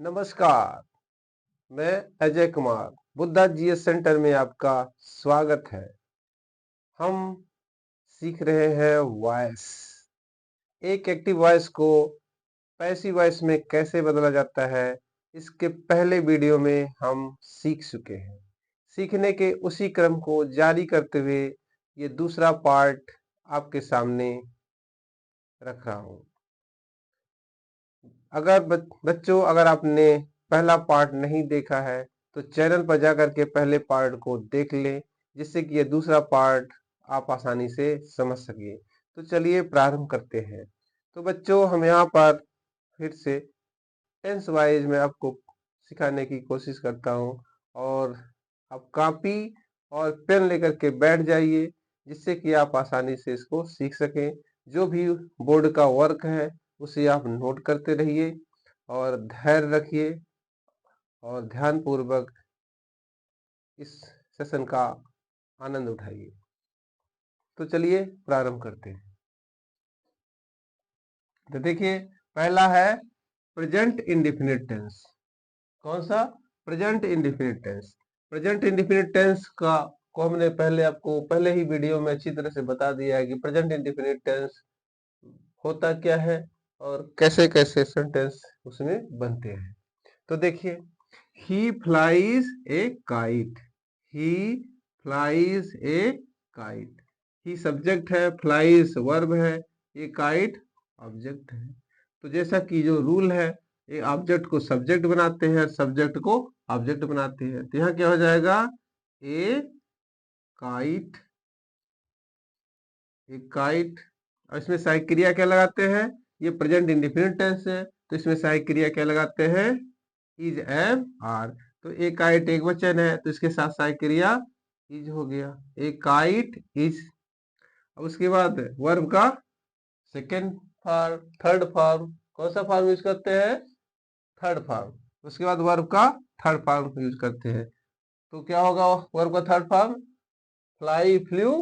नमस्कार, मैं Ajay Kumar Buddha GS centre में आपका स्वागत है। हम सीख रहे हैं वॉइस। एक एक्टिव वॉइस को पैसिव वॉइस में कैसे बदला जाता है, इसके पहले वीडियो में हम सीख चुके हैं। सीखने के उसी क्रम को जारी करते हुए ये दूसरा पार्ट आपके सामने रख रहा हूँ। अगर आपने पहला पार्ट नहीं देखा है तो चैनल पर जाकर के पहले पार्ट को देख लें, जिससे कि ये दूसरा पार्ट आप आसानी से समझ सके। तो चलिए प्रारंभ करते हैं। तो बच्चों, हम यहाँ पर फिर से टेंस वाइज में आपको सिखाने की कोशिश करता हूँ, और आप कॉपी और पेन लेकर के बैठ जाइए, जिससे कि आप आसानी से इसको सीख सकें। जो भी बोर्ड का वर्क है उसे आप नोट करते रहिए और धैर्य रखिए और ध्यानपूर्वक इस सेशन का आनंद उठाइए। तो चलिए प्रारंभ करते हैं। तो देखिए, पहला है प्रेजेंट इंडेफिनिट टेंस। कौन सा? Present indefinite tense. Present indefinite tense को हमने आपको पहले ही वीडियो में अच्छी तरह से बता दिया है कि प्रेजेंट इंडेफिनिट टेंस होता क्या है और कैसे कैसे सेंटेंस उसमें बनते हैं। तो देखिए, he flies a kite. He flies a kite. He subject है, फ्लाइज वर्ब है, ये काइट ऑब्जेक्ट है। तो जैसा कि जो रूल है, ये ऑब्जेक्ट को सब्जेक्ट बनाते हैं, सब्जेक्ट को ऑब्जेक्ट बनाते हैं। तो यहाँ क्या हो जाएगा? ए काइट। ए काइट। और इसमें सहायक क्रिया क्या लगाते हैं? ये प्रेजेंट इंडेफिनिट टेंस है, तो इसमें सहायक क्रिया क्या लगाते हैं? Is, am, are. तो ए काइट एक वचन है, तो इसके साथ सहायक क्रिया इज हो गया। A kite is. अब उसके बाद वर्ब का सेकेंड फॉर्म, थर्ड फॉर्म। कौन सा फॉर्म यूज करते हैं? Third form. उसके बाद वर्ब का थर्ड फॉर्म यूज करते हैं। तो क्या होगा वर्ब का third form? Fly, flew,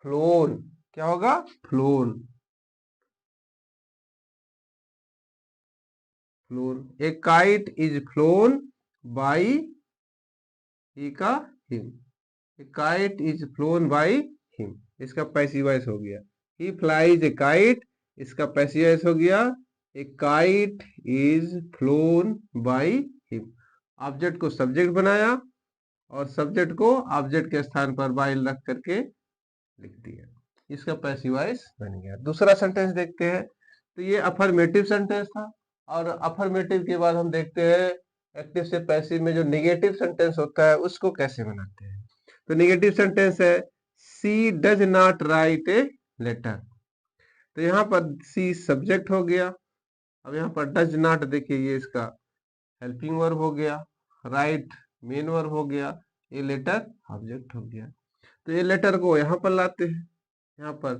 flown. क्या होगा? Flown. Flown. A kite is flown by he का him. A kite is flown by him. इसका पैसिव वॉइस हो गया। ही फ्लाइज ए काइट, इसका पैसिव वॉइस हो गया a kite is flown by him. Object को सब्जेक्ट बनाया और सब्जेक्ट को ऑब्जेक्ट के स्थान पर बाई रख करके लिख दिया। इसका पैसिव वॉइस बन गया। दूसरा सेंटेंस देखते हैं। तो ये अफर्मेटिव सेंटेंस था, और अफर्मेटिव के बाद हम देखते हैं एक्टिव से पैसिव में जो निगेटिव सेंटेंस होता है उसको कैसे बनाते हैं। तो निगेटिव सेंटेंस है she does not write a letter. तो यहाँ पर सी सब्जेक्ट हो गया। अब यहाँ पर डज नॉट देखिए, ये इसका हेल्पिंग वर्ब हो गया, राइट मेन वर्ब हो गया, ये लेटर ऑब्जेक्ट हो गया। तो ये लेटर को यहाँ पर लाते हैं, यहाँ पर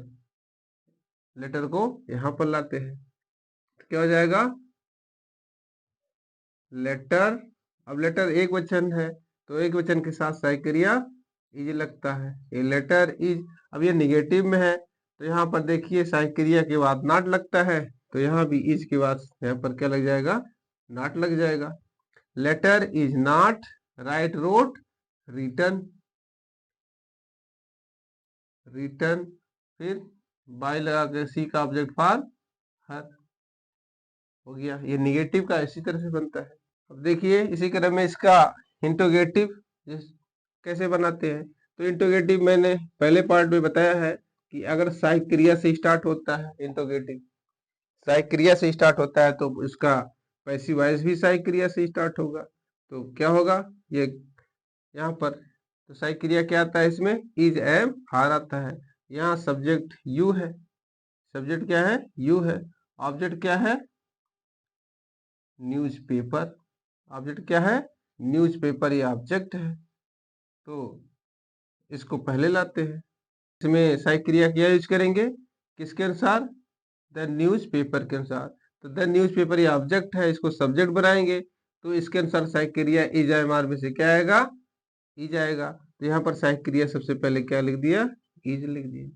लेटर को यहाँ पर लाते हैं, तो क्या हो जाएगा? लेटर। अब लेटर एक वचन है, तो एक वचन के साथ सहायक क्रिया इज लगता है, ये लेटर इज। अब ये निगेटिव में है, तो यहाँ पर देखिए सहायक क्रिया के बाद नॉट लगता है, तो यहाँ भी इज के बाद यहाँ पर क्या लग जाएगा? नॉट लग जाएगा। Letter is not write wrote written. Written, फिर बाय लगा के सी का ऑब्जेक्ट फॉर हर हो गया। ये निगेटिव का इसी तरह से बनता है। अब देखिए इसी क्रम में इसका इंटरोगेटिव कैसे बनाते हैं। तो इंटरोगेटिव मैंने पहले पार्ट में बताया है कि अगर सहायक क्रिया से स्टार्ट होता है, इंटरोगेटिव सहायक क्रिया से स्टार्ट होता है, तो उसका पैसिव वॉइस भी सहायक क्रिया से स्टार्ट होगा। तो क्या होगा? ये यहाँ पर तो सहायक क्रिया क्या आता है इसमें? इज, एम, आर आता है। यहाँ सब्जेक्ट यू है। सब्जेक्ट क्या है? यू है। ऑब्जेक्ट क्या है? न्यूज़पेपर। ऑब्जेक्ट क्या है? न्यूज़पेपर, ये ऑब्जेक्ट है। तो इसको पहले लाते हैं। इसमें सहायक क्रिया क्या यूज करेंगे? किसके अनुसार? द न्यूज़पेपर के अनुसार। तो द न्यूज़पेपर ये ऑब्जेक्ट है, इसको सब्जेक्ट बनाएंगे, तो इसके अनुसार सहायक क्रिया इज, एम, आर में से क्या आएगा? इज आएगा। तो यहाँ पर सहायक क्रिया सबसे पहले क्या लिख दिया? इज लिख दिया।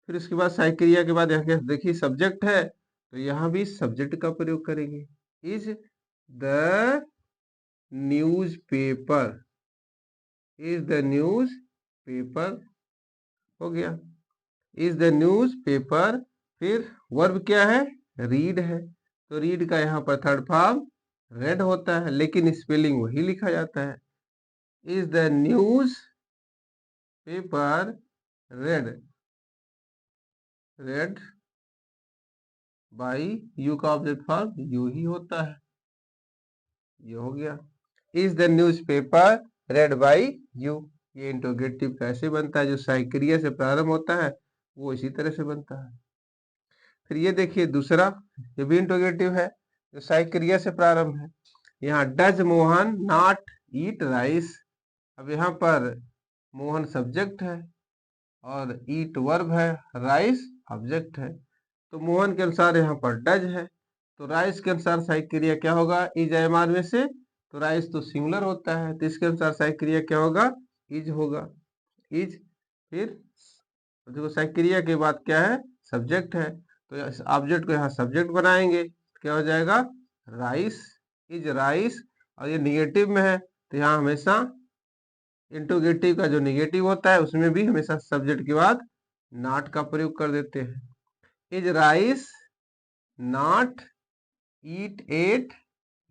फिर उसके बाद सहायक क्रिया के बाद यहाँ देखिए सब्जेक्ट है, तो यहाँ भी सब्जेक्ट का प्रयोग करेंगे, is. The news paper, is the news paper, हो गया, इज द न्यूज पेपर। फिर वर्ब क्या है, रीड है, तो रीड का यहाँ पर थर्ड फॉर्म रेड होता है, लेकिन स्पेलिंग वही लिखा जाता है, is the news paper red, red by you का ऑब्जेक्ट फॉर्म यू ही होता है, ये हो गया, is the news paper red by you. ये इंट्रोगेटिव कैसे बनता है, जो साइक्रिया से प्रारंभ होता है वो इसी तरह से बनता है। फिर ये देखिए दूसरा, ये भी इंट्रोगेटिव है, जो साइक्रिया से प्रारंभ है। यहाँ does Mohan not eat rice, अब यहाँ पर मोहन सब्जेक्ट है और ईट वर्ब है, राइस ऑब्जेक्ट है, तो मोहन के अनुसार यहाँ पर डज है, तो राइस के अनुसार सहायक क्रिया क्या होगा, इज एमआर में से, तो राइस तो सिंगुलर होता है, तो इसके अनुसार सहायक क्रिया क्या होगा, इज होगा, इज। फिर देखो सहायक क्रिया के बाद क्या है, सब्जेक्ट है, तो इस ऑब्जेक्ट को यहाँ सब्जेक्ट बनाएंगे, क्या हो जाएगा, राइस, इज राइस, और ये निगेटिव में है, तो यहाँ हमेशा इंट्रोगेटिव का जो निगेटिव होता है उसमें भी हमेशा सब्जेक्ट के बाद नॉट का प्रयोग कर देते हैं। Is rice not eat ate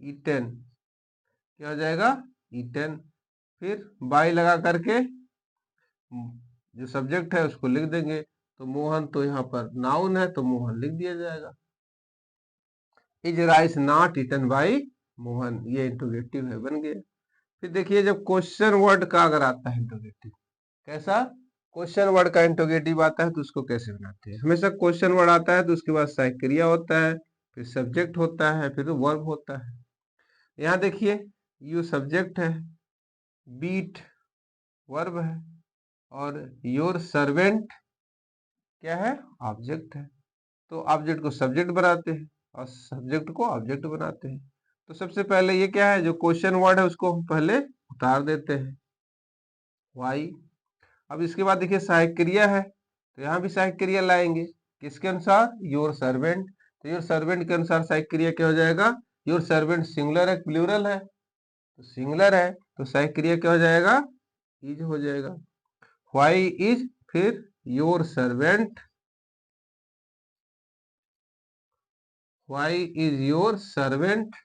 eaten, क्या हो जाएगा, ईटन। फिर बाई लगा करके जो सब्जेक्ट है उसको लिख देंगे, तो मोहन तो यहाँ पर नाउन है तो मोहन लिख दिया जाएगा, is rice not eaten by Mohan, ये इंट्रोगेटिव है, बन गया। फिर देखिए जब क्वेश्चन वर्ड का अगर आता है इंट्रोगेटिव, कैसा, क्वेश्चन वर्ड का इंट्रोगेटिव आता है तो उसको कैसे बनाते हैं, हमेशा क्वेश्चन वर्ड आता है तो उसके बाद सहायक क्रिया होता है, फिर सब्जेक्ट होता है, फिर वर्ब होता है। यहाँ देखिए यू सब्जेक्ट है, बीट वर्ब है, और योर सर्वेंट क्या है, ऑब्जेक्ट है, तो ऑब्जेक्ट को सब्जेक्ट बनाते हैं और सब्जेक्ट को ऑब्जेक्ट बनाते हैं। तो सबसे पहले ये क्या है, जो क्वेश्चन वर्ड है उसको हम पहले उतार देते हैं, वाई। अब इसके बाद देखिए सहायक क्रिया है, तो यहाँ भी सहायक क्रिया लाएंगे, किसके अनुसार, योर सर्वेंट, तो योर सर्वेंट के अनुसार सहायक क्रिया क्या हो जाएगा, योर सर्वेंट सिंगुलर है प्लूरल है, तो सिंगुलर है तो सहायक क्रिया क्या हो जाएगा, इज हो जाएगा, व्हाई इज, फिर your servant, why is your servant.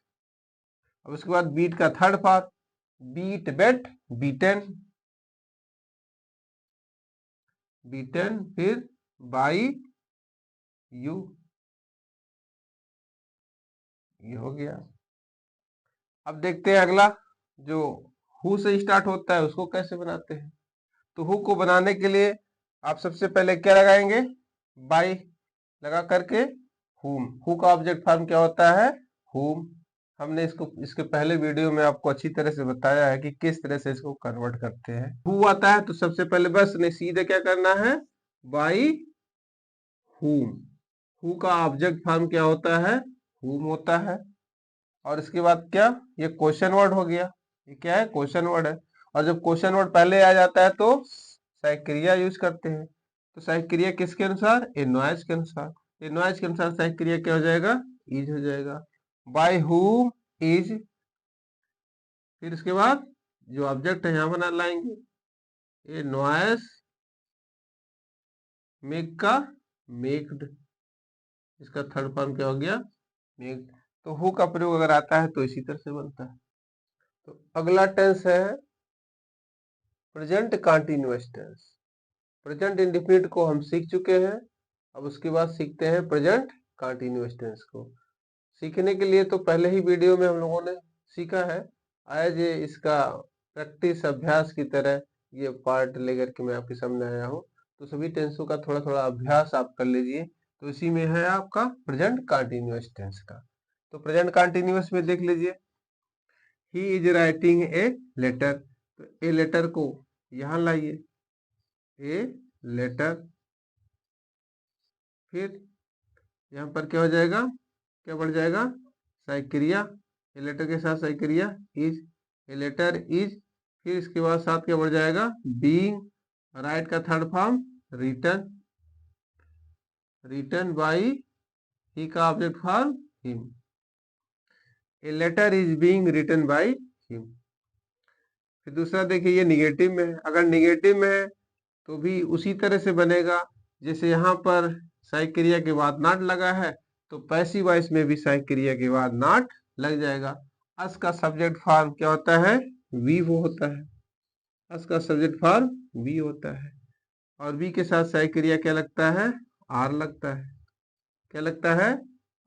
अब उसके बाद बीट का थर्ड पार्ट, बीट बेट बीटन, बीटन, फिर बाई यू, ये हो गया। अब देखते हैं अगला, जो हु से स्टार्ट होता है उसको कैसे बनाते हैं। तो हु को बनाने के लिए आप सबसे पहले क्या लगाएंगे, बाई लगा करके हुम, हु का ऑब्जेक्ट फॉर्म क्या होता है, हुम। हमने इसको इसके पहले वीडियो में आपको अच्छी तरह से बताया है कि किस तरह से इसको कन्वर्ट करते हैं। हु आता है तो सबसे पहले बस नहीं सीधे क्या करना है, बाई हुम, हु का ऑब्जेक्ट फॉर्म क्या होता है, हुम होता है, और इसके बाद क्या, ये क्वेश्चन वर्ड हो गया, ये क्या है, क्वेश्चन वर्ड है, और जब क्वेश्चन वर्ड पहले आ जाता है तो सहायक क्रिया यूज करते हैं, तो सहायक क्रिया किसके अनुसार, ए नॉइज के अनुसार, ए नॉइज के अनुसार सहायक क्रिया क्या हो जाएगा, इज हो जाएगा, बाय हुम इज। फिर इसके बाद जो ऑब्जेक्ट है यहाँ बना लाएंगे, ए नॉइज मेक का मेक्ड, इसका थर्ड फॉर्म क्या हो गया, मेक्ड। तो हु का प्रयोग अगर आता है तो इसी तरह से बनता है। तो अगला टेंस है present continuous tense. Present indefinite को हम सीख चुके हैं, अब उसके बाद सीखते हैं प्रेजेंट कंटीन्यूअस टेंस को। सीखने के लिए तो पहले ही वीडियो में हम लोगों ने सीखा है, आज ये इसका प्रैक्टिस अभ्यास की तरह ये पार्ट लेकर के मैं आपके सामने आया हूँ, तो सभी टेंसों का थोड़ा थोड़ा अभ्यास आप कर लीजिए। तो इसी में है आपका प्रेजेंट कंटीन्यूअस टेंस का। तो प्रेजेंट कंटीन्यूअस में देख लीजिए, he is writing a letter, तो ए लेटर को यहाँ लाइए, ए लेटर, फिर यहाँ पर क्या हो जाएगा, क्या बढ़ जाएगा, सहायक क्रिया, ए लेटर के साथ सहायक क्रिया इज, ए लेटर इज, फिर इसके बाद साथ क्या बढ़ जाएगा, बीइंग, राइट का third form written, written by he का object form him, a letter is being written by him. फिर दूसरा देखिए ये निगेटिव में है, अगर निगेटिव में है तो भी उसी तरह से बनेगा, जैसे यहाँ पर सहायक क्रिया के बाद नॉट लगा है तो पैसिव वॉइस में भी सहायक क्रिया के बाद नॉट लग जाएगा। अस का सब्जेक्ट फॉर्म क्या होता है, वी वो होता है, अस का सब्जेक्ट फॉर्म वी होता है, और वी के साथ सहायक क्रिया क्या लगता है, आर लगता है। क्या लगता है,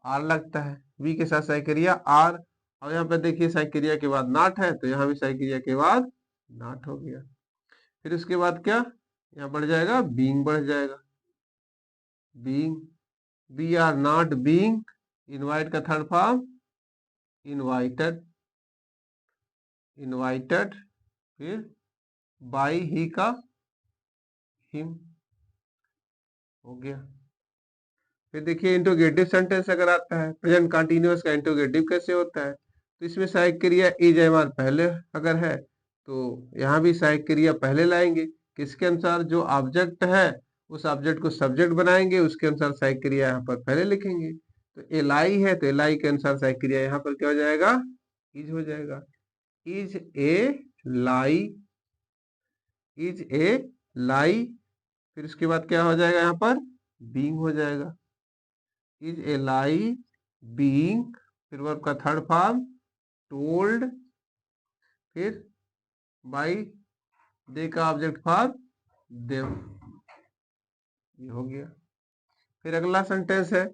आर लगता है, वी के साथ सहायक क्रिया आर, और यहाँ पे देखिए सहायक क्रिया के बाद नॉट है तो यहाँ भी सहायक क्रिया के बाद नॉट हो गया। फिर उसके बाद क्या, यहाँ बढ़ जाएगा बीइंग बढ़ जाएगा, being, we are not being, invite का थर्ड फॉर्म इनवाइटेड, इनवाइटेड, फिर बाय ही का हिम हो गया। फिर देखिए इंट्रोगेटिव सेंटेंस अगर आता है, प्रेजेंट कंटीन्यूअस का इंट्रोगेटिव कैसे होता है, तो इसमें सहायक क्रिया इज एम आर पहले अगर है तो यहाँ भी सहायक क्रिया पहले लाएंगे, किसके अनुसार, जो ऑब्जेक्ट है उस ऑब्जेक्ट को सब्जेक्ट बनाएंगे, उसके अनुसार सहायक क्रिया यहाँ पर पहले लिखेंगे। तो एलाई है तो एलाई के अनुसार सहायक क्रिया यहाँ पर क्या हो जाएगा, इज हो जाएगा, is a lie, is a लाई। फिर उसके बाद क्या हो जाएगा, यहाँ पर बीइंग हो जाएगा, इज ए लाई बीइंग, फिर वर्ब का थर्ड फॉर्म टोल्ड, फिर बाई दे का ऑब्जेक्ट फॉर्म देम, ये हो गया। फिर अगला सेंटेंस है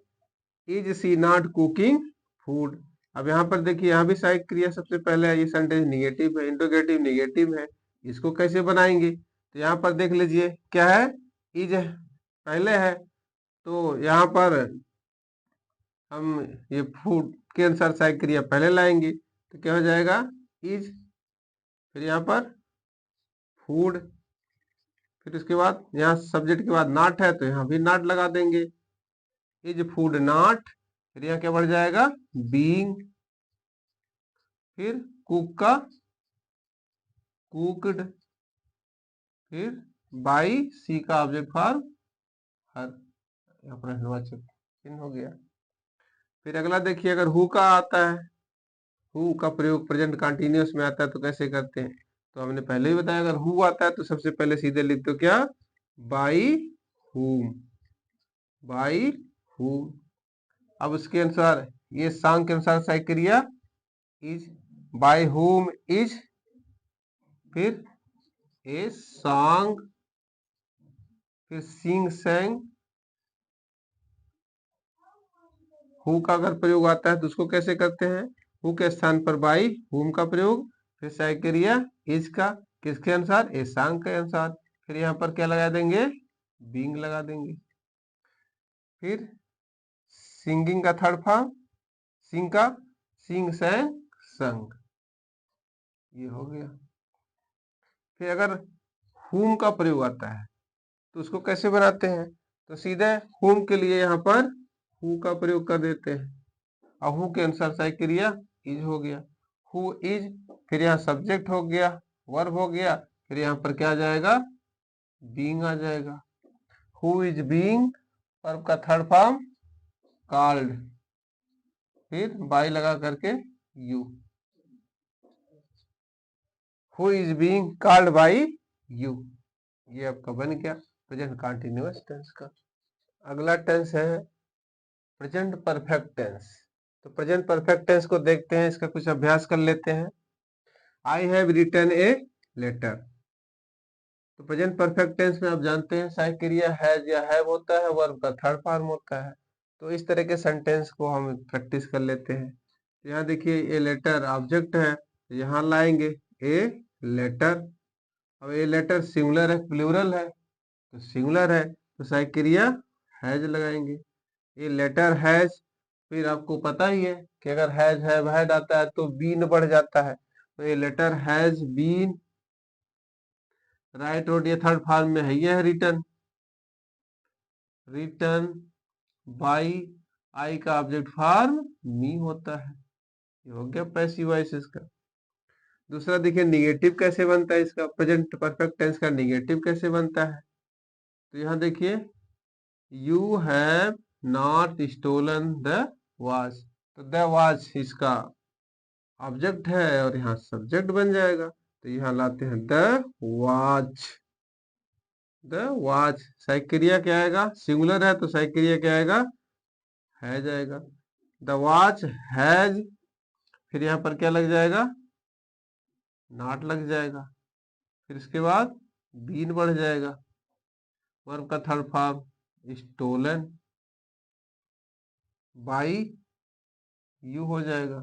is she not cooking food. अब यहाँ पर देखिए यहाँ भी सहायक क्रिया सबसे पहले है, ये सेंटेंस निगेटिव है, इंट्रोगेटिव निगेटिव है, इसको कैसे बनाएंगे, तो यहाँ पर देख लीजिए क्या है, इज पहले है तो यहाँ पर हम ये फूड के अनुसार सहायक क्रिया पहले लाएंगे तो क्या हो जाएगा, इज, फिर यहाँ पर फूड, फिर उसके बाद यहाँ सब्जेक्ट के बाद नॉट है तो यहाँ भी नॉट लगा देंगे, इज फूड नॉट, फिर यहाँ क्या बढ़ जाएगा बीइंग, फिर कुक का कुक्ड, फिर बाई सी का ऑब्जेक्ट फॉर्म हर, यहाँ प्रश्नवाचक चिन्ह हो गया। फिर अगला देखिए अगर हु का आता है, हु का प्रयोग प्रेजेंट कंटिन्यूअस में आता है तो कैसे करते हैं, तो हमने पहले ही बताया अगर हु आता है तो सबसे पहले सीधे लिख दो क्या, बाई हुम, बाई हुम। अब उसके अनुसार ये सॉन्ग के अनुसार सहायक क्रिया इज, बाय हुम इज, फिर ए सॉन्ग, फिर सिंग सैंग। हु का अगर प्रयोग आता है तो उसको कैसे करते हैं, हु के स्थान पर बाई हुम का प्रयोग, फिर सहायक क्रिया इज का, किसके अनुसार, ए सॉन्ग के अनुसार, फिर यहाँ पर क्या लगा देंगे, बीइंग लगा देंगे। फिर सिंगिंग का थर्ड फॉर्म सिंग का, सिंग सैंग संग, ये हो गया। फिर अगर हुम का प्रयोग आता है तो उसको कैसे बनाते हैं, तो सीधे हुम के लिए यहाँ पर हु का प्रयोग कर देते हैं, और हु के अनुसार सहायक क्रिया इज हो गया, हु इज, फिर यहाँ सब्जेक्ट हो गया, वर्ब हो गया, फिर यहाँ पर क्या आ जाएगा, बीइंग आ जाएगा, हु इज बीइंग, वर्ब का थर्ड फॉर्म कॉल्ड, फिर बाई लगा करके you, who is being called by you, ये आपका बन गया प्रेजेंट कंटिन्यूअस टेंस का। अगला टेंस है प्रेजेंट परफेक्ट टेंस। तो प्रेजेंट परफेक्ट टेंस को देखते हैं, इसका कुछ अभ्यास कर लेते हैं। I have written a letter. तो प्रेजेंट परफेक्ट टेंस में आप जानते हैं सहायक क्रिया हैज या हैव होता है, वर्ब का थर्ड फॉर्म होता है। तो इस तरह के सेंटेंस को हम प्रैक्टिस कर लेते हैं। तो यहाँ देखिए ए लेटर ऑब्जेक्ट है, तो यहाँ लाएंगे ए लेटर। अब ए लेटर सिंगुलर है प्लूरल है, तो सिंगुलर है तो सहायक क्रिया हैज लगाएंगे, ए लेटर हैज। फिर आपको पता ही है कि अगर हैज हैव हैड आता है तो बीन बढ़ जाता है, तो a letter has been, write और ये थर्ड फॉर्म में है, ये है रिटर्न, रिटर्न बाई, आई का ऑब्जेक्ट फॉर्म मी होता है, ये हो गया पैसिव वॉइस इसका। दूसरा देखिए निगेटिव कैसे बनता है इसका, प्रेजेंट परफेक्ट टेंस का निगेटिव कैसे बनता है। तो यहाँ देखिए you have not stolen the watch, तो द वॉच इसका ऑब्जेक्ट है और यहाँ सब्जेक्ट बन जाएगा, तो यहाँ लाते हैं द वॉच। द वॉच साइक्रिया क्या आएगा, सिंगुलर है तो साइक्रिया क्या आएगा, हैज आएगा। द वॉच हैज, फिर यहाँ पर क्या लग जाएगा, नॉट लग जाएगा। फिर इसके बाद बीन बढ़ जाएगा। वर्ब का third form stolen by you हो जाएगा,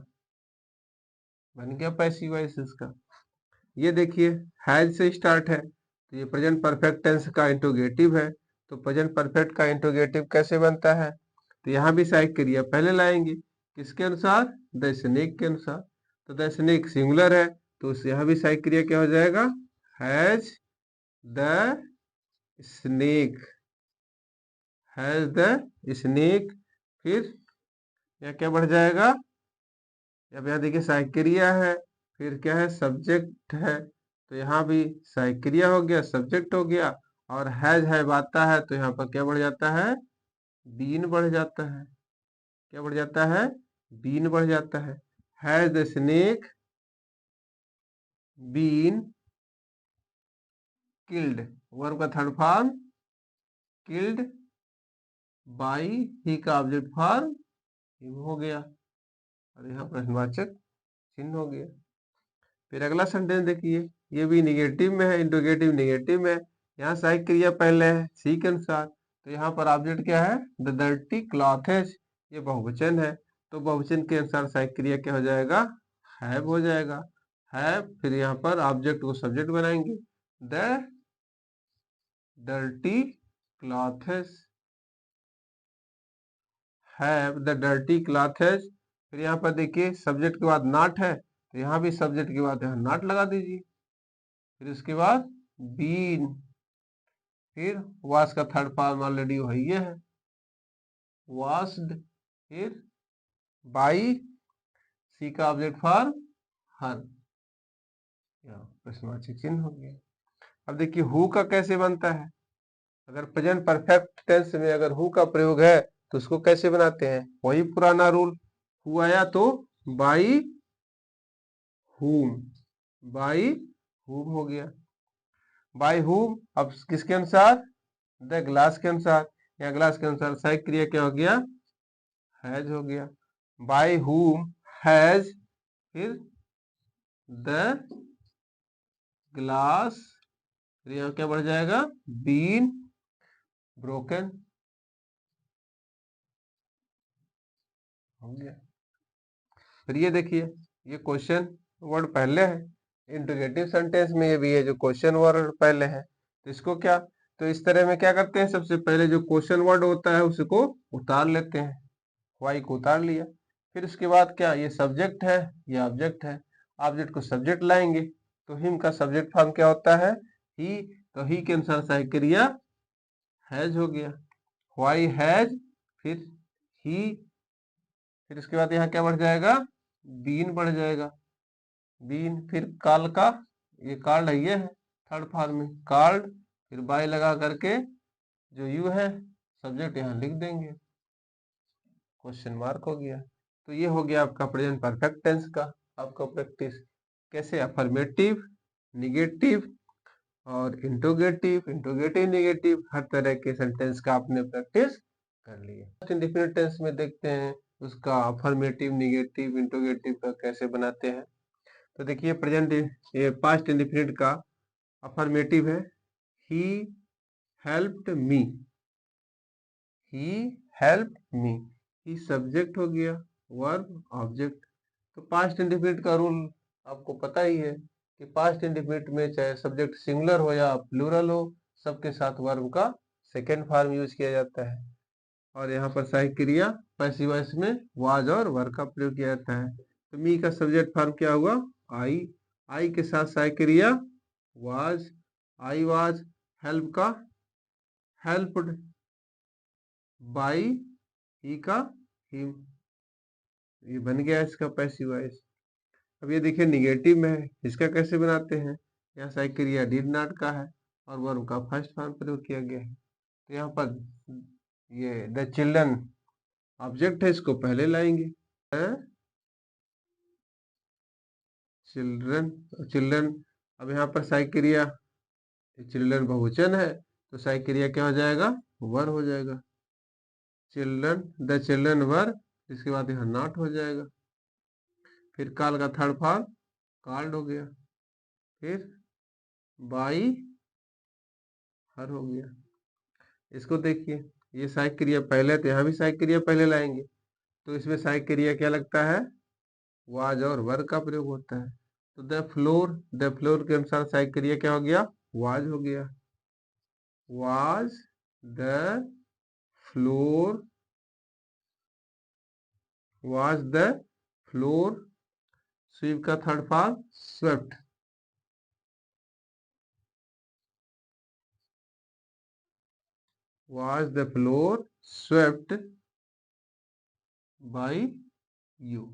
बन गया पैसिव वॉइस इसका। ये देखिए हैज से स्टार्ट है, तो ये प्रेजेंट परफेक्ट टेंस का इंट्रोगेटिव है। तो प्रेजेंट परफेक्ट का इंट्रोगेटिव कैसे बनता है, तो यहाँ भी सहायक क्रिया पहले लाएंगे, किसके अनुसार, द स्नेक के अनुसार। तो द स्नेक सिंगुलर है, तो यहाँ भी सहायक क्रिया क्या हो जाएगा, has the snake, has the snake. फिर यहाँ क्या बढ़ जाएगा, अब यहाँ देखिए सहायक क्रिया है, फिर क्या है, सब्जेक्ट है, तो यहाँ भी सहायक क्रिया हो गया, सब्जेक्ट हो गया, और है आता है, तो यहाँ पर क्या बढ़ जाता है, बीन बढ़ जाता है। क्या बढ़ जाता है, बीन बढ़ जाता है। Has the snake been killed, verb का third form killed by he का ऑब्जेक्ट फॉर्म हो गया, और यहाँ प्रश्नवाचक चिन्ह हो गया। फिर अगला सेंटेंस देखिए, ये भी निगेटिव में है, इंट्रोगेटिव निगेटिव में है। यहाँ सहायक क्रिया पहले है सी के अनुसार, तो यहाँ पर ऑब्जेक्ट क्या है, द डर्टी क्लॉथेस, ये बहुवचन है, तो बहुवचन के अनुसार सहायक क्रिया क्या हो जाएगा, हैव हो जाएगा। हैव, फिर यहाँ पर ऑब्जेक्ट को सब्जेक्ट बनाएंगे, the dirty clothes, have the dirty clothes. फिर यहाँ पर देखिए सब्जेक्ट के बाद नॉट है, तो यहाँ भी सब्जेक्ट के बाद यहाँ नॉट लगा दीजिए। फिर उसके बाद बीन, फिर वाश का थर्ड फॉर्म ऑलरेडी वही है, वाश्ड, फिर बाई सी का ऑब्जेक्ट फॉर्म हर, प्रश्नवाचक चिन्ह हो गया। अब देखिए हु का कैसे बनता है, अगर प्रेजेंट परफेक्ट टेंस में अगर हु का प्रयोग है तो उसको कैसे बनाते हैं, वही पुराना रूल, हु आया तो बाई हुम, बाई हुम हो गया। बाई हुम, अब किसके अनुसार, द ग्लास के अनुसार, या ग्लास के अनुसार सहायक क्रिया क्या हो गया, हैज हो गया। बाय हुम हैज, फिर द ग्लास, फिर यहाँ क्या बढ़ जाएगा, बीन ब्रोकन हो गया। फिर ये देखिए, ये क्वेश्चन वर्ड पहले है, इंट्रोगेटिव सेंटेंस में ये भी है जो क्वेश्चन वर्ड पहले है, तो इसको क्या, तो इस तरह में क्या करते हैं, सबसे पहले जो क्वेश्चन वर्ड होता है उसको उतार लेते हैं, वाई को उतार लिया। फिर उसके बाद क्या, ये सब्जेक्ट है, ये ऑब्जेक्ट है, ऑब्जेक्ट को सब्जेक्ट लाएंगे, तो हिम का सब्जेक्ट फॉर्म क्या होता है, ही, तो ही के अनुसार सहायक क्रिया हैज हो गया, वाई हैज, फिर ही, फिर उसके बाद यहाँ क्या बढ़ जाएगा, बीन बढ़ जाएगा, बीन, फिर काल का, ये कार्ड है, ये है थर्ड फॉर्म में कार्ड, फिर बाय लगा करके जो यू है सब्जेक्ट यहाँ लिख देंगे, क्वेश्चन मार्क हो गया। तो ये हो गया आपका प्रेजेंट परफेक्ट टेंस का आपका प्रैक्टिस, कैसे अफर्मेटिव, निगेटिव और इंट्रोगेटिव, इंट्रोगेटिव निगेटिव, हर तरह के सेंटेंस का आपने प्रैक्टिस कर लिया। इंडिफिनिट टेंस में देखते हैं उसका अफर्मेटिव, निगेटिव, इंट्रोगेटिव का कैसे बनाते हैं। तो देखिए प्रेजेंट, ये पास्ट इंडिफिनिट का अफर्मेटिव है, he helped me, he helped me, he subject हो गया, वर्ब ऑब्जेक्ट। तो पास्ट इंडिफिनिट का रूल आपको पता ही है कि पास्ट इंडिफिनिट में चाहे सब्जेक्ट सिंगुलर हो या प्लूरल हो, सबके साथ वर्ब का सेकेंड फॉर्म यूज किया जाता है, और यहाँ पर सहायक क्रिया पैसिव वॉइस में वाज और वर का प्रयोग किया जाता है। तो मी का सब्जेक्ट फॉर्म क्या हुआ, आई, आई के साथ सहायक क्रिया वाज, आई वाज, हेल्प का हेल्प्ड, बाई ही का हिम, ये बन गया इसका पैसिव वॉइस। अब ये देखिए निगेटिव में है, इसका कैसे बनाते हैं, यहाँ सहायक क्रिया डिड नॉट का है और वर्ब का फर्स्ट फॉर्म प्रयोग किया गया है। तो यहाँ पर ये द चिल्ड्रन ऑब्जेक्ट है, इसको पहले लाएंगे, चिल्ड्रन, चिल्ड्रन, अब यहाँ पर सहायक क्रिया चिल्ड्रन बहुवचन है तो सहायक क्रिया क्या हो जाएगा, वर हो जाएगा। चिल्ड्रन, द चिल्ड्रन वर, इसके बाद यहाँ नॉट हो जाएगा। फिर काल का थर्ड फॉर्म कॉल्ड हो गया। फिर बाई हर हो गया। इसको देखिए, ये सहायक क्रिया पहले, तो यहाँ भी सहायक क्रिया पहले लाएंगे, तो इसमें सहायक क्रिया क्या लगता है, वाज और वर का प्रयोग होता है। तो द फ्लोर के अनुसार सहायक क्रिया क्या हो गया, वाज हो गया। Was the floor, was the floor sweep का third form swept. Was the floor swept by you,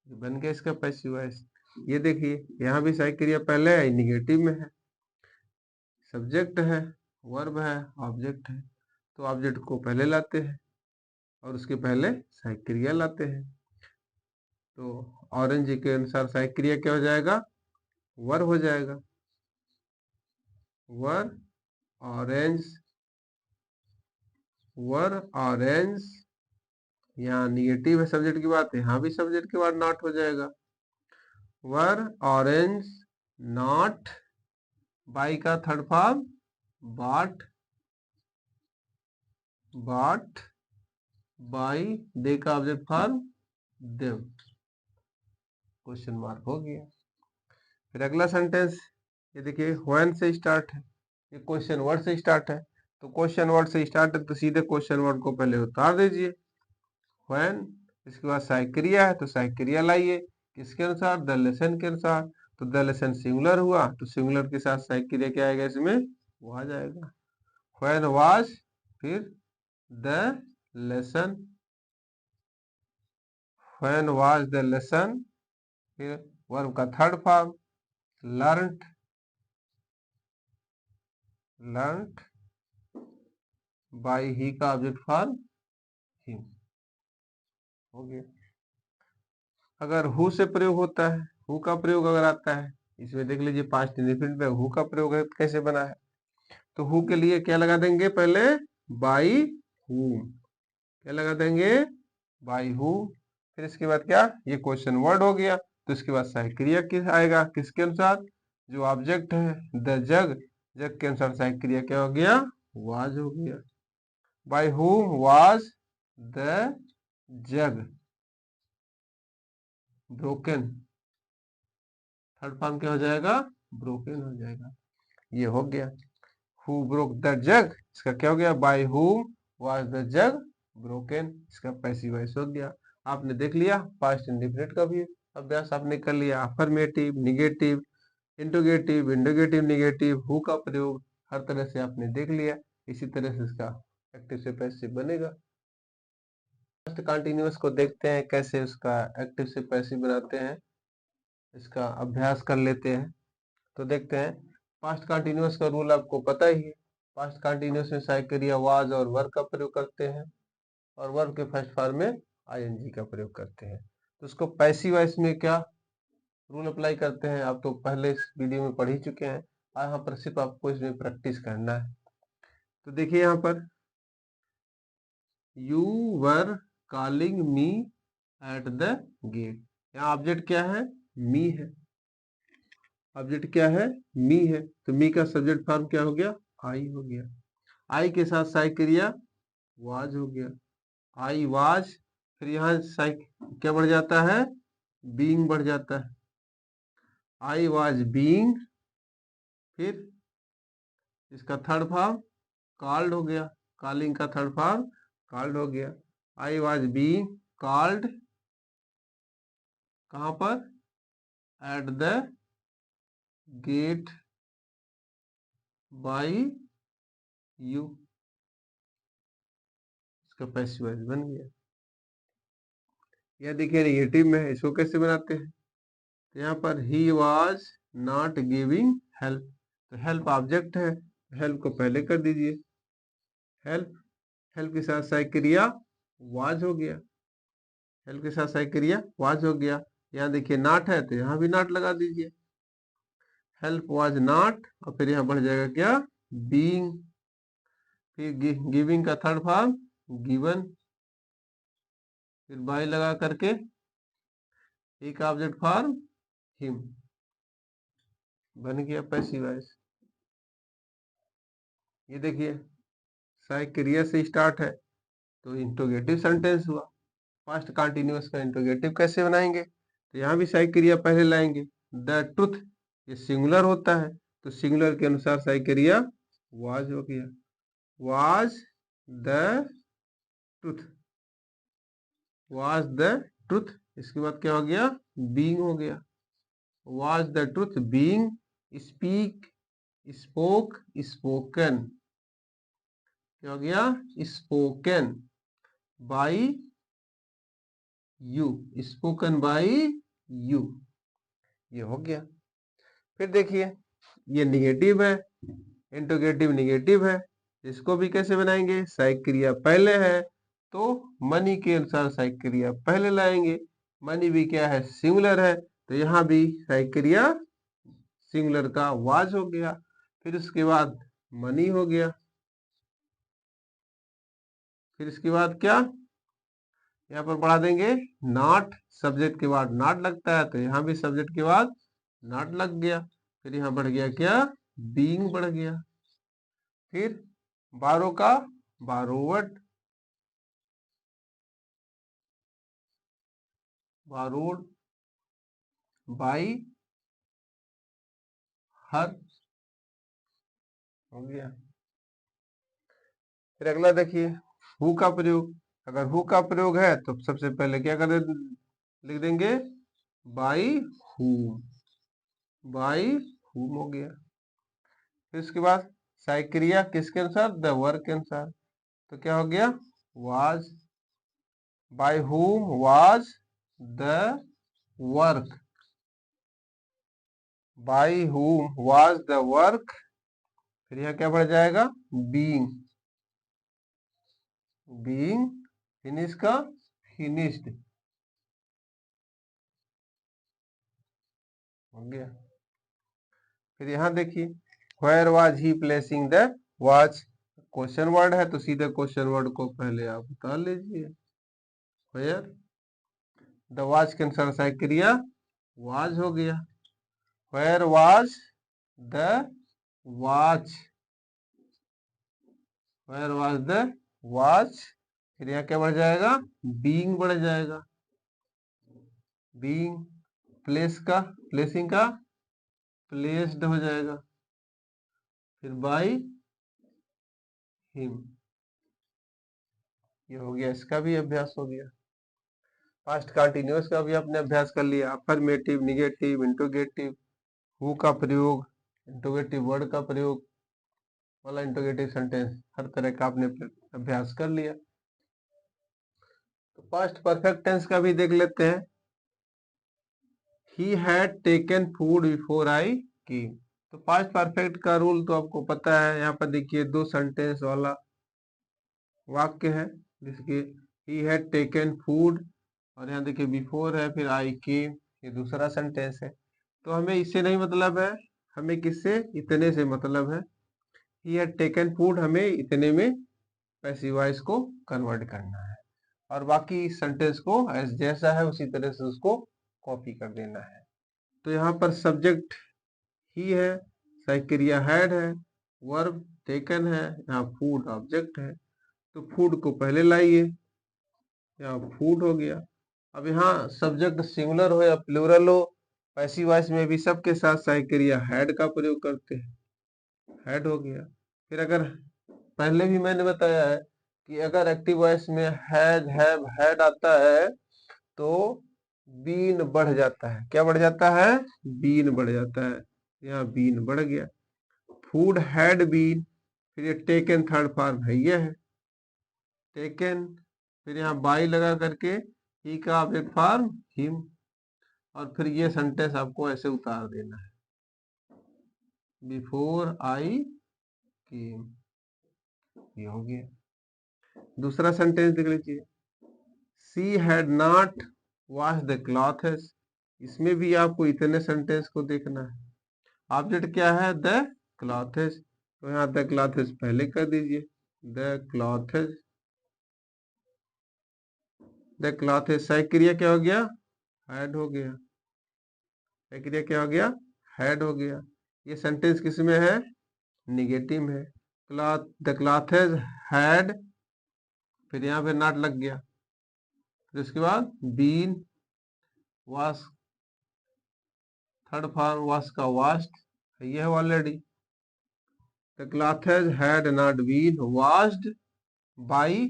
बन गया इसका पैसिव वॉइस। ये देखिए यहाँ भी सहायक क्रिया पहले है, निगेटिव में है, सब्जेक्ट है, वर्ब है, ऑब्जेक्ट है, तो ऑब्जेक्ट को पहले लाते हैं और उसके पहले सहायक क्रिया लाते हैं। तो ऑरेंज के अनुसार सहायक क्रिया क्या हो जाएगा, वर हो जाएगा। वर ऑरेंज, वर ऑरेंज, यहाँ निगेटिव है सब्जेक्ट की बात है, यहाँ भी सब्जेक्ट के बाद नॉट हो जाएगा। वर ऑरेंज नॉट, बाई का थर्ड फॉर्म बाट, बाट बाई, दे का object form them, question mark हो गया। फिर अगला सेंटेंस, ये देखिए व्हेन से स्टार्ट है, ये क्वेश्चन वर्ड से स्टार्ट है, तो क्वेश्चन वर्ड से स्टार्ट है तो सीधे क्वेश्चन वर्ड को पहले उतार दीजिए, व्हेन, इसके बाद सहायक क्रिया है तो सहायक क्रिया लाइए, किसके अनुसार, द लेसन के अनुसार। तो द लेसन सिंगुलर हुआ तो सिंगुलर के साथ सहायक क्रिया क्या आएगा, इसमें वो आ जाएगा। व्हेन वाज, फिर the lesson, when was the lesson, फिर वर्ब का third form learned, learned by he का ऑब्जेक्ट फॉर्म हिम, हो गया। अगर हु से प्रयोग होता है, हु का प्रयोग अगर आता है, इसमें देख लीजिए पास्ट इंडेफिनिट में हु का प्रयोग कैसे बना है। तो हु के लिए क्या लगा देंगे, पहले बाई हुम, क्या लगा देंगे, बाई हु। फिर इसके बाद क्या, ये क्वेश्चन वर्ड हो गया, तो इसके बाद सहायक क्रिया किस आएगा, किसके अनुसार, जो ऑब्जेक्ट है द जग, जग के अनुसार सहायक क्रिया क्या हो गया, वाज हो गया। Bye whom was the jug broken, third form क्या हो जाएगा, ब्रोकन हो जाएगा। ये हो गया हु ब्रोक द जग, इसका क्या हो गया, bye whom was the jug broken, इसका पैसिव वॉइस हो गया। आपने देख लिया पास्ट इंडेफिनिट का भी अभ्यास आपने कर लिया, affirmative, negative, interrogative, interrogative, negative, who का प्रयोग हर तरह से आपने देख लिया। इसी तरह से इसका एक्टिव से पैसिव बनेगा। पास्ट कंटिन्यूअस को देखते हैं कैसे उसका एक्टिव से पैसिव बनाते हैं, इसका अभ्यास कर लेते हैं। तो देखते हैं, पास्ट कंटिन्यूअस का रूल आपको पता ही है। पास्ट कंटिन्यूअस में सहायक क्रिया वाज और वर का प्रयोग करते हैं और वर्ब के फर्स्ट फॉर्म में आईएनजी का प्रयोग करते हैं। तो उसको पैसिव वॉइस में क्या रूल अप्लाई करते हैं, आप तो पहले इस वीडियो में पढ़ ही चुके हैं, यहाँ पर सिर्फ आपको इसमें प्रैक्टिस करना है। तो देखिए यहाँ पर, you were calling me at the gate, यहाँ ऑब्जेक्ट क्या है, मी है, ऑब्जेक्ट क्या है, मी है, तो मी का सब्जेक्ट फॉर्म क्या हो गया, आई हो गया। आई के साथ सहायक क्रिया वाज हो गया, आई वाज, फिर यहाँ क्या बढ़ जाता है, बीइंग बढ़ जाता है, आई वाज बीइंग, फिर इसका थर्ड फॉर्म कॉल्ड हो गया, कॉलिंग का थर्ड फॉर्म कॉल्ड हो गया। आई वाज बीइंग कॉल्ड, कहाँ पर, at the gate by you, इसका पैसिव वॉइस बन गया। यह देखिए निगेटिव में है, इसको कैसे बनाते हैं, तो यहाँ पर he was not giving help, तो हेल्प ऑब्जेक्ट है, हेल्प को पहले कर दीजिए, हेल्प, हेल्प के साथ सहायक क्रिया वाज हो गया, हेल्प के साथ सहायक क्रिया वाज हो गया। यहाँ देखिए नॉट है तो यहाँ भी नॉट लगा दीजिए, हेल्प वाज नॉट, और फिर यहाँ बढ़ जाएगा क्या, बीइंग, फिर गिविंग का थर्ड फॉर्म गिवन, फिर बाय लगा करके एक ऑब्जेक्ट फॉर्म हिम, बन गया पैसिव वॉइस। ये देखिए सहायक क्रिया से स्टार्ट है तो इंट्रोगेटिव सेंटेंस हुआ। पास्ट कंटिन्यूअस का इंट्रोगेटिव कैसे बनाएंगे, तो यहाँ भी सहायक क्रिया पहले लाएंगे। द ट्रुथ, ये सिंगुलर होता है तो सिंगुलर के अनुसार सहायक क्रिया वाज हो गया, was the truth, was the truth. इसके बाद क्या हो गया, बीइंग हो गया, was the truth being, speak, spoke, spoken, क्या हो गया, spoken by you, spoken by you, ये हो गया। फिर देखिए ये निगेटिव है, इंट्रोगेटिव निगेटिव है, इसको भी कैसे बनाएंगे, सहायक क्रिया पहले है तो मनी के अनुसार सहायक क्रिया पहले लाएंगे। मनी भी क्या है, सिंगुलर है तो यहाँ भी सहायक क्रिया सिंगुलर का वाज हो गया। फिर उसके बाद मनी हो गया, फिर इसके बाद क्या, यहाँ पर बढ़ा देंगे नॉट, सब्जेक्ट के बाद नॉट लगता है तो यहाँ भी सब्जेक्ट के बाद नॉट लग गया। फिर यहाँ बढ़ गया क्या, बीइंग बढ़ गया। फिर बारो का बारोवट, बारोड बाई हर, हो गया। फिर अगला देखिए हु का प्रयोग, अगर हु का प्रयोग है तो सबसे पहले क्या कर लिख देंगे, बाई हुम, बाई हुम हो गया। फिर उसके बाद सहायक क्रिया किसके अनुसार, द वर्क के अनुसार, तो क्या हो गया, was, by whom was the work, by whom was the work, फिर यहाँ क्या बढ़ जाएगा, बीइंग, बीइंग फिनिश का फिनिश्ड, हो गया। फिर यहाँ देखिए where was he placing the watch, question word है तो सीधे क्वेश्चन वर्ड को पहले आप उतार लीजिए, वेयर, द वॉच के अनुसार सहायक क्रिया वाज हो गया, where was the watch, where was the watch, फिर यहाँ क्या बढ़ जाएगा, बीइंग बढ़ जाएगा, बीइंग प्लेस का, प्लेसिंग का प्लेस्ड हो जाएगा, फिर बाई हिम, ये हो गया, इसका भी अभ्यास हो गया। पास्ट कंटिन्यूअस का भी आपने अभ्यास कर लिया, अफर्मेटिव, निगेटिव, इंट्रोगेटिव, हु का प्रयोग, इंट्रोगेटिव वर्ड का प्रयोग वाला इंट्रोगेटिव सेंटेंस, हर तरह का आपने अभ्यास कर लिया। तो पास्ट परफेक्ट टेंस का भी देख लेते हैं। He had taken food before I came, तो पास्ट परफेक्ट का रूल तो आपको पता है। यहाँ पर देखिए दो सेंटेंस वाला वाक्य है, जिसके ही हैड टेकन फूड, और यहाँ देखिए बिफोर है, फिर आई केम, ये दूसरा सेंटेंस है। तो हमें इससे नहीं मतलब है, हमें किससे, इतने से मतलब है। ही हैड टेकन फूड हमें इतने में पैसिव वॉइस को कन्वर्ट करना है, और बाकी सेंटेंस को जैसा है उसी तरह से उसको कॉपी कर देना है। तो यहाँ पर सब्जेक्ट ही है, सहायक क्रिया हैड है, वर्ब टेकन है, यहाँ फूड ऑब्जेक्ट है, तो फूड को पहले लाइए, यहाँ फूड हो गया। अब यहाँ सब्जेक्ट सिंगुलर हो या प्लूरल हो, पैसिव वॉइस में भी सबके साथ सहायक क्रिया हैड का प्रयोग करते हैं, हैड हो गया। फिर अगर पहले भी मैंने बताया है कि अगर एक्टिव वॉइस में हैज, हैव, हैड आता है तो बीन बढ़ जाता है, क्या बढ़ जाता है, बीन बढ़ जाता है, यहाँ बीन बढ़ गया, फूड हैड बीन, फिर ये टेकन थर्ड फॉर्म है, ये है टेकन, फिर यहाँ बाई लगा करके ही का ऑब्जेक्ट फॉर्म हिम, और फिर ये सेंटेंस आपको ऐसे उतार देना है, बिफोर आई केम, ये हो गया। दूसरा सेंटेंस देख लीजिए, she had not wash the clothes, इसमें भी आपको इतने सेंटेंस को देखना है। ऑब्जेक्ट क्या है? The clothes. तो यहाँ द क्लॉथेस पहले कर दीजिए, द क्लॉथेस। द क्लॉथेस सही क्रिया क्या हो गया? हैड हो गया। सही क्रिया क्या हो गया? हैड हो गया। ये सेंटेंस किस में है? निगेटिव है। क्लॉथ, द क्लॉथेस हैड, फिर यहाँ पे नॉट लग गया, फिर उसके बाद been, wash, third form wash का वॉश्ड, ये है already. The clothes had not been washed by,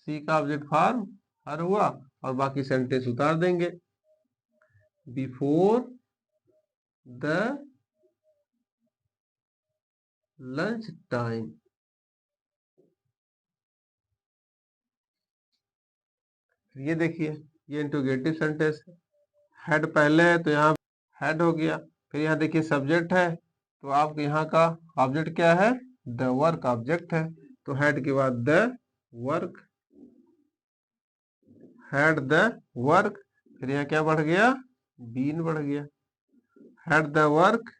she का ऑब्जेक्ट फॉर्म हर हुआ, और बाकी सेंटेंस उतार देंगे। Before the lunch time. ये देखिए, ये इंट्रोगेटिव सेंटेंस है। हेड पहले है तो यहाँ हेड हो गया। फिर यहाँ देखिए सब्जेक्ट है, तो आपके यहाँ का ऑब्जेक्ट क्या है? द वर्क ऑब्जेक्ट है। तो हेड के बाद the work, had the work, फिर यहाँ क्या बढ़ गया? बीन बढ़ गया। Had the work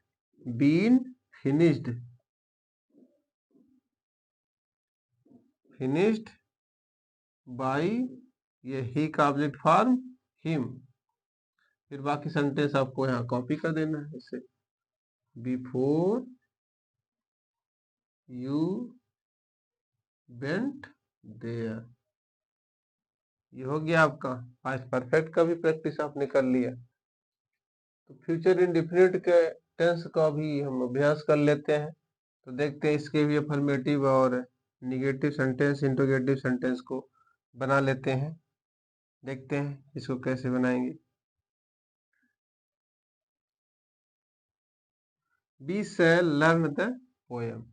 been finished, finished by, ये ही का ऑब्जेक्ट फॉर्म हिम। फिर बाकी सेंटेंस आपको यहाँ कॉपी कर देना है इसे। Before you went there. ये हो गया आपका। आज परफेक्ट का भी प्रैक्टिस आपने कर लिया। तो फ्यूचर इंडेफिनिट के टेंस का भी हम अभ्यास कर लेते हैं। तो देखते हैं इसके भी अफर्मेटिव और निगेटिव सेंटेंस, इंट्रोगेटिव सेंटेंस को बना लेते हैं। देखते हैं इसको कैसे बनाएंगे। We shall learn the poem.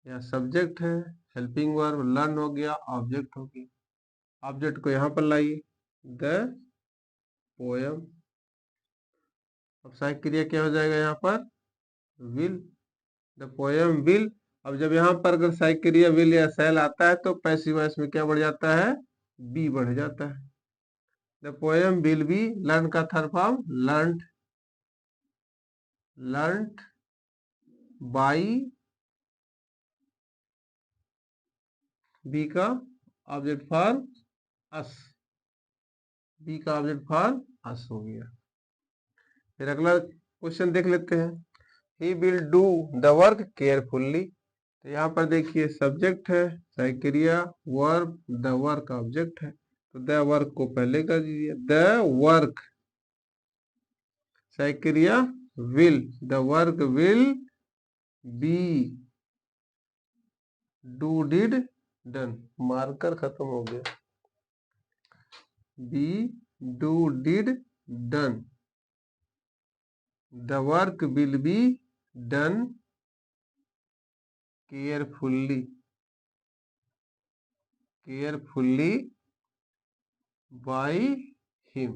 यहाँ सब्जेक्ट है, हेल्पिंग वर्ब, लर्न हो गया, ऑब्जेक्ट हो गया। ऑब्जेक्ट को यहाँ पर लाइए, द पोएम। अब सहायक क्रिया क्या हो जाएगा यहाँ पर? Will, the poem will. अब जब यहाँ पर अगर सहायक क्रिया विल या शैल आता है तो पैसिव वॉइस में क्या बढ़ जाता है? बी बढ़ जाता है। The poem will be, learn का third form learned, learned by, we का ऑब्जेक्ट फॉर्म अस, बी का ऑब्जेक्ट फॉर्म अस हो गया। फिर अगला क्वेश्चन देख लेते हैं। He will do the work carefully. तो यहाँ पर देखिए सब्जेक्ट है, सहायक क्रिया, वर्ब, द वर्क ऑब्जेक्ट है। तो द वर्क को पहले कर दीजिए, द वर्क, सहायक क्रिया will, the work will be, do did done, marker खत्म हो गया, be do did done, the work will be done carefully, carefully by him.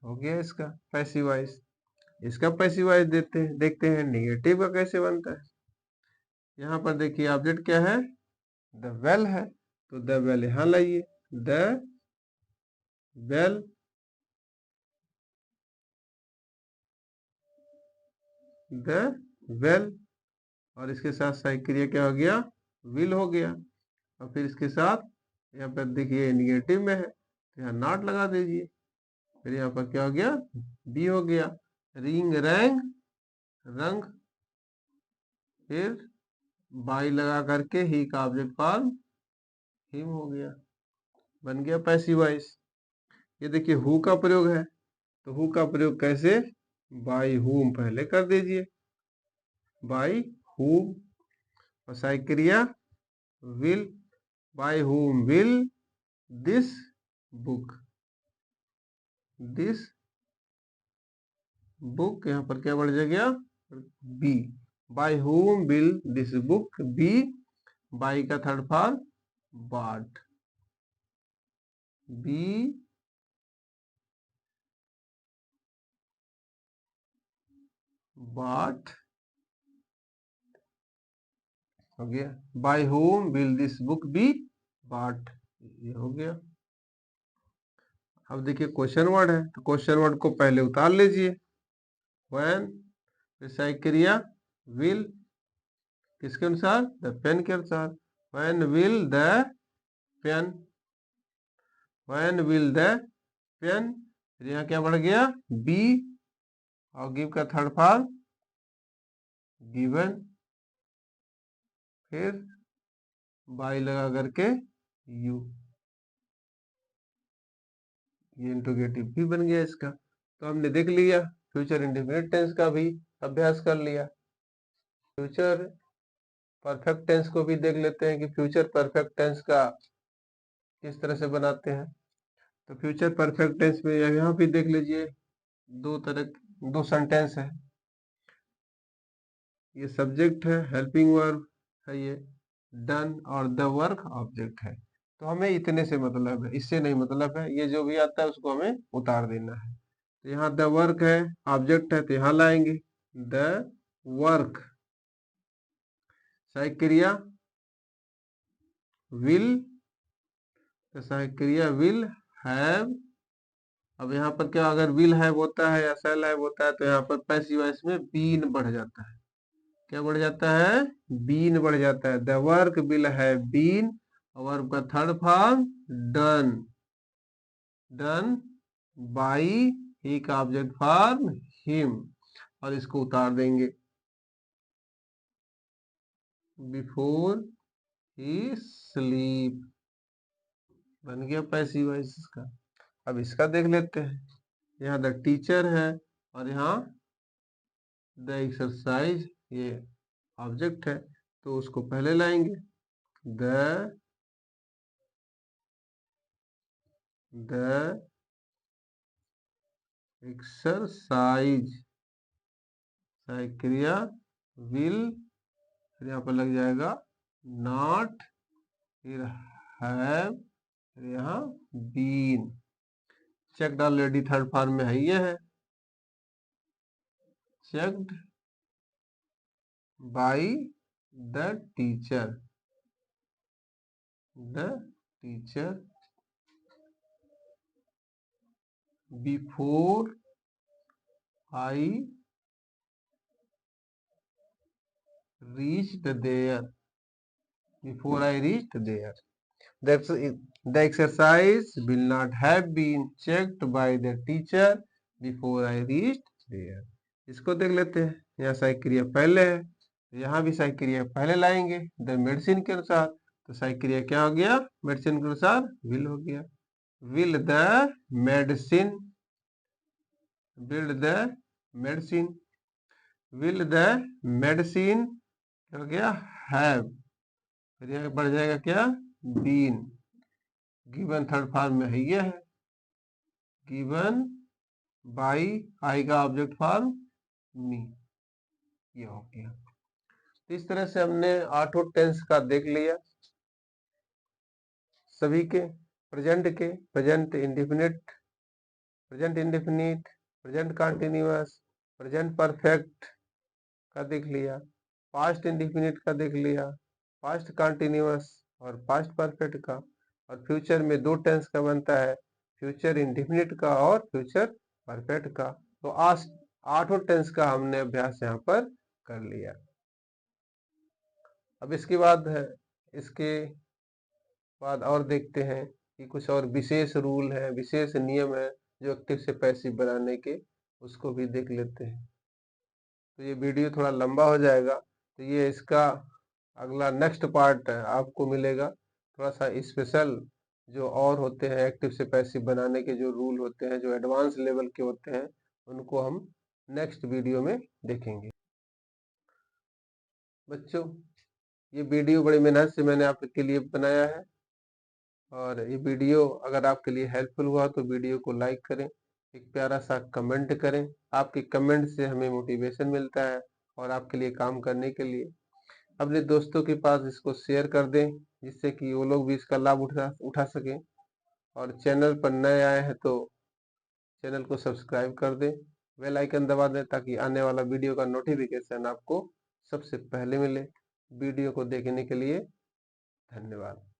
हो गया इसका पैसिव वॉइस। इसका पैसिव वॉइस देते हैं, देखते हैं नेगेटिव का कैसे बनता है। यहाँ पर देखिए ऑब्जेक्ट क्या है? द वेल है, तो द वेल यहाँ लाइए, द वेल, द वेल, और इसके साथ सहायक क्रिया क्या हो गया? विल हो गया। और फिर इसके साथ यहाँ पर देखिए निगेटिव में है तो यहाँ नॉट लगा दीजिए। फिर यहाँ पर क्या हो गया? बी हो गया। रिंग, रैंग, रंग, फिर बाई लगा करके ही का ऑब्जेक्ट फॉर्म हिम हो गया, बन गया पैसिव वॉइस। ये देखिए हु का प्रयोग है, तो हु का प्रयोग कैसे? बाई हुम पहले कर दीजिए, बाई हुम, और सहायक क्रिया will, by whom will this book, this book, यहाँ पर क्या बढ़ जाएगा? Be, by whom will this book be, buy का third form bought, be bought हो गया। By whom will this book be bought, ये हो गया। अब देखिए क्वेश्चन वर्ड है, तो क्वेश्चन वर्ड को पहले उतार लीजिए। व्हेन, सहायक क्रिया विल, किसके अनुसार? द पेन के अनुसार। When will the pen, when will the pen, फिर यहाँ क्या बढ़ गया? बी, और गिव का थर्ड फॉर्म गिवन, फिर बाई लगा करके यू, ये इंट्रोगेटिव भी बन गया इसका। तो हमने देख लिया, फ्यूचर इंडेफिनिट टेंस का भी अभ्यास कर लिया। फ्यूचर परफेक्ट टेंस को भी देख लेते हैं कि फ्यूचर परफेक्ट टेंस का किस तरह से बनाते हैं। तो फ्यूचर परफेक्ट टेंस में यहाँ भी देख लीजिए, दो सेंटेंस है। ये सब्जेक्ट है, हेल्पिंग वर्ब है ये, डन, और द वर्क ऑब्जेक्ट है। तो हमें इतने से मतलब है, इससे नहीं मतलब है। ये जो भी आता है उसको हमें उतार देना है। तो यहाँ द वर्क है, ऑब्जेक्ट है, तो यहाँ लाएंगे द वर्क। सहायक क्रिया विल, तो सहायक क्रिया विल हैव। अब यहाँ पर क्या, अगर विल हैव होता है या शैल हैव होता है तो यहाँ पर पैसिव वॉइस में बीन बढ़ जाता है। क्या बढ़ जाता है? बीन बढ़ जाता है। The work will have been, verb का third form done, done by he का ऑब्जेक्ट फॉर्म हिम, और इसको उतार देंगे बिफोर ही स्लीप, बन गया पैसिव वॉइस इसका। अब इसका देख लेते हैं। यहाँ द टीचर है, और यहाँ द एक्सरसाइज, ये ऑब्जेक्ट है, तो उसको पहले लाएंगे द एक्सरसाइज, सहायक क्रिया विल, फिर यहाँ पर लग जाएगा नॉट, फिर हैव, फिर यहाँ been. Checked already third form में है, ये है checked by the teacher, the teacher before I reached there, before I reached there. The exercise will not have been checked by the teacher before I reached there. इसको देख लेते हैं। यहाँ सहायक क्रिया पहले है, यहाँ भी सहायक क्रिया पहले लाएंगे द मेडिसिन के अनुसार। तो सहायक क्रिया क्या हो गया? मेडिसिन के अनुसार विल हो गया। Will the medicine, will the medicine, will the medicine हो गया हैव, फिर यहाँ बढ़ जाएगा क्या? बीन, गिवन थर्ड फॉर्म में है, ये है गिवन बाई आई का ऑब्जेक्ट फॉर्म मी, ये हो गया। तो इस तरह से हमने 8 टेंस का देख लिया, सभी के, प्रेजेंट के, present indefinite, present indefinite, present continuous, present perfect का देख लिया, पास्ट इंडेफिनिट का देख लिया, पास्ट कंटीन्यूअस और पास्ट परफेक्ट का, और फ्यूचर में 2 टेंस का बनता है, फ्यूचर इंडेफिनिट का और फ्यूचर परफेक्ट का। तो आज 8 टेंस का हमने अभ्यास यहाँ पर कर लिया। अब इसके बाद है, इसके बाद और देखते हैं कि कुछ और विशेष रूल है, विशेष नियम है जो एक्टिव से पैसिव बनाने के, उसको भी देख लेते हैं। तो ये वीडियो थोड़ा लंबा हो जाएगा, तो ये इसका अगला नेक्स्ट पार्ट आपको मिलेगा। थोड़ा सा स्पेशल जो और होते हैं एक्टिव से पैसिव बनाने के, जो रूल होते हैं, जो एडवांस लेवल के होते हैं, उनको हम नेक्स्ट वीडियो में देखेंगे। बच्चों, ये वीडियो बड़ी मेहनत से मैंने आपके लिए बनाया है, और ये वीडियो अगर आपके लिए हेल्पफुल हुआ तो वीडियो को लाइक करें, एक प्यारा सा कमेंट करें। आपके कमेंट से हमें मोटिवेशन मिलता है और आपके लिए काम करने के लिए। अपने दोस्तों के पास इसको शेयर कर दें, जिससे कि वो लोग भी इसका लाभ उठा सकें। और चैनल पर नए आए हैं तो चैनल को सब्सक्राइब कर दें, बेल आइकन दबा दें, ताकि आने वाला वीडियो का नोटिफिकेशन आपको सबसे पहले मिले। वीडियो को देखने के लिए धन्यवाद।